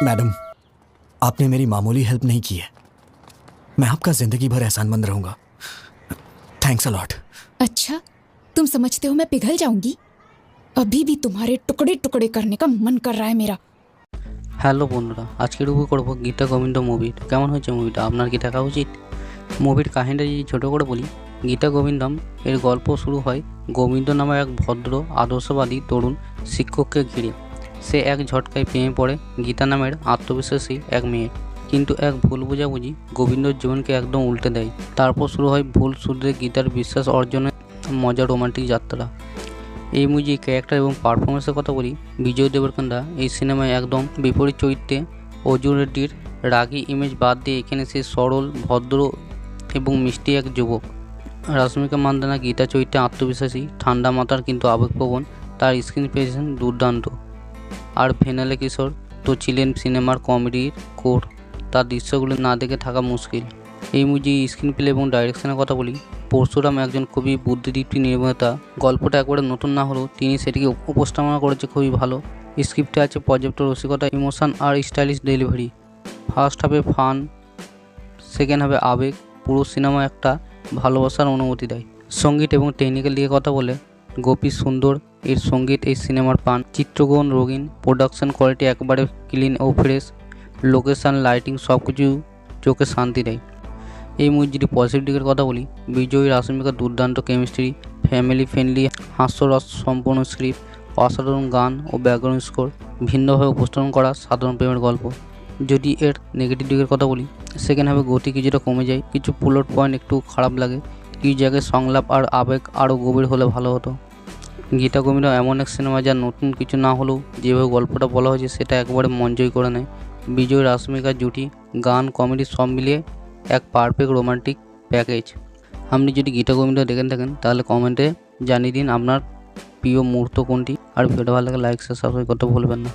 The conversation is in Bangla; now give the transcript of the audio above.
मैडम, आपने मेरी मामूली हेल्प नहीं की है। मैं आपका जिंदगी भर एहसानमंद रहूंगा। Thanks a lot. अच्छा, तुम समझते हो मैं पिघल जाऊंगी? अभी भी तुम्हारे टुकड़े टुकड़े करने का मन कर रहा है मेरा। হ্যালো বন্ধুরা, আজকে রিভিউ করবো গীতা গোবিন্দ মুভির। কেমন হয়েছে মুভিটা, আপনার কি দেখা উচিত? মুভির কাহিনীটা যদি ছোটো করে বলি, গীতা গোবিন্দম এর গল্প শুরু হয় গোবিন্দ নামে এক ভদ্র আদর্শবাদী তরুণ শিক্ষককে ঘিরে। সে এক ঝটকায় প্রেমে পড়ে গীতা নামের আত্মবিশ্বাসী এক মেয়ে, কিন্তু এক ভুল বোঝাবুঝি গোবিন্দর জীবনকে একদম উল্টে দেয়। তারপর শুরু হয় ভুল সূত্রে গীতার বিশ্বাস অর্জনের মজার রোমান্টিক যাত্রা। এই মুভির ক্যারেক্টার এবং পারফরমেন্সের কথা বলি, বিজয় দেবরকোন্ডা এই সিনেমায় একদম বিপরীত চরিত্রে। অর্জুন রেড্ডির রাগী ইমেজ বাদ দিয়ে এখানে সে সরল, ভদ্র এবং মিষ্টি এক যুবক। রাশ্মিকা মান্দানা গীতা চরিত্রে আত্মবিশ্বাসী, ঠান্ডা মাথার কিন্তু আবেগপ্রবণ। তার স্ক্রিন প্রেজেন্স দুর্দান্ত। আর ভেনালে কিশোর তো ছিলেন সিনেমার কমেডির কোর, তার দৃশ্যগুলো না দেখে থাকা মুশকিল। এই মুভির স্ক্রিন প্লে এবং ডাইরেকশনের কথা বলি, পরশুরাম একজন খুবই বুদ্ধিদীপ্তি নির্মাতা। গল্পটা একবারে নতুন না হলেও তিনি সেটিকে উপস্থাপনা করেছে খুবই ভালো। স্ক্রিপ্টে আছে পর্যাপ্ত রসিকতা, ইমোশন আর স্টাইলিশ ডেলিভারি। ফার্স্ট হাফে ফান, সেকেন্ড হাফে আবেগ, পুরো সিনেমা একটা ভালোবাসার অনুমতি দেয়। সঙ্গীত এবং টেকনিক্যাল দিকে কথা বলে, গোপী সুন্দর এর সঙ্গীত এই সিনেমার প্রাণ। চিত্রগ্রহণ রঙিন, প্রোডাকশন কোয়ালিটি একবারে ক্লিন ও ফ্রেশ, লোকেশান, লাইটিং সব কিছু চোখে শান্তি দেয়। এই মুভির যদি পজিটিভ দিকের কথা বলি, বিজয় রাশ্মিকার দুর্দান্ত কেমিস্ট্রি, ফ্যামিলি ফ্রেন্ডলি হাস্যরস সম্পূর্ণ স্ক্রিপ্ট, অসাধারণ গান ও ব্যাকগ্রাউন্ড স্কোর, ভিন্নভাবে উপস্থাপন করা সাধারণ প্রেমের গল্প। যদি এর নেগেটিভ দিকের কথা বলি, সেকেন্ড হাফে গতি কিছুটা কমে যায়, কিছু প্লট পয়েন্ট একটু খারাপ লাগে, কিছু জায়গায় সংলাপ আর আবেগ আরও গভীর হলে ভালো হতো। গীতা গোবিন্দ এমন এক সিনেমা যা নতুন কিছু না হলেও যেভাবে গল্পটা বলা হয়েছে সেটা একবারে মন জয় করে নেয়। বিজয় রাশ্মিকার জুটি, গান, কমেডি সব মিলিয়ে এক পারফেক্ট রোমান্টিক প্যাকেজ। আপনি যদি গীতা গোবিন্দ দেখে থাকেন তাহলে কমেন্টে জানিয়ে দিন আপনার প্রিয় মুহূর্ত কোনটি। আর ভিডিওটা ভালো লাগে লাইক শেয়ার সাবস্ক্রাইব করতে ভুলবেন না।